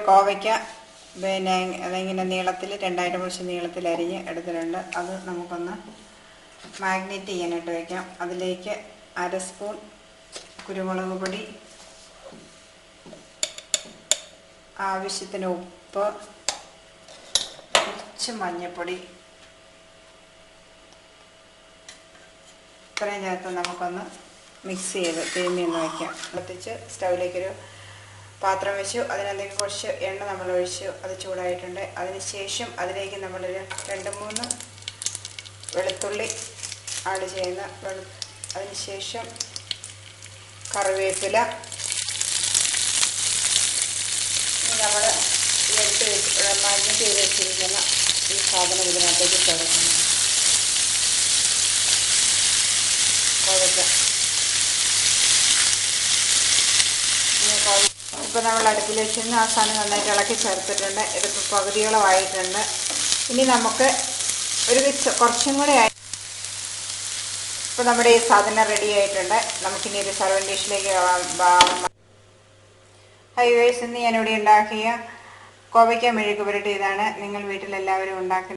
കോവയ്ക്ക പിന്നെ അതിങ്ങനെ നീളത്തിൽ രണ്ടായിട്ട് മുറിച്ച് നീളത്തിൽ അരിഞ്ഞ് എടുത്തിട്ടുണ്ട്. അത് നമുക്കൊന്ന് മാഗ്നേറ്റ് ചെയ്യാനായിട്ട് വയ്ക്കാം. അതിലേക്ക് 1/2 സ്പൂൺ കുരുമുളക് പൊടി, ആവശ്യത്തിന് ഉപ്പ്, കുറച്ച് മഞ്ഞൾപ്പൊടി ഇത്രയും ചേർത്ത് നമുക്കൊന്ന് മിക്സ് ചെയ്ത് തിരുമ്മിയൊന്ന് വയ്ക്കാം. കത്തിച്ച് സ്റ്റൗവിലേക്കൊരു പാത്രം വെച്ചു. അതിനകത്തേക്ക് കുറച്ച് എണ്ണ നമ്മൾ ഒഴിച്ചു. അത് ചൂടായിട്ടുണ്ട്. അതിനുശേഷം അതിലേക്ക് നമ്മളൊരു 2-3 വെളുത്തുള്ളി ആഡ് ചെയ്യുന്ന അതിനുശേഷം കറിവേപ്പില നമ്മൾ എടുത്ത് മാഗ്നേറ്റ് ചെയ്ത് വെച്ചിരിക്കുന്ന ഈ സാധനം ഇതിനകത്തേക്ക് ചേർക്കണം. ഇപ്പോൾ നമ്മൾ അടുപ്പിൽ വെച്ചിരുന്ന ആ സാധനം നന്നായിട്ട് ഇളക്കി ചേർത്തിട്ടുണ്ട്. ഇതിപ്പോൾ പകുതിയോളമായിട്ടുണ്ട്. ഇനി നമുക്ക് കുറച്ചും കൂടെ ഇപ്പോൾ നമ്മുടെ ഈ സാധനം റെഡി ആയിട്ടുണ്ട്. നമുക്കിനി ഒരു സർവിംഗ് ഡിഷിലേക്ക് ഹൈവേഴ്സ് ഇന്ന് ഞാനിവിടെ ഉണ്ടാക്കിയ കോവയ്ക്ക മെഴുക്ക് പുരട്ടി ഇതാണ്. നിങ്ങൾ വീട്ടിലെല്ലാവരും ഉണ്ടാക്കി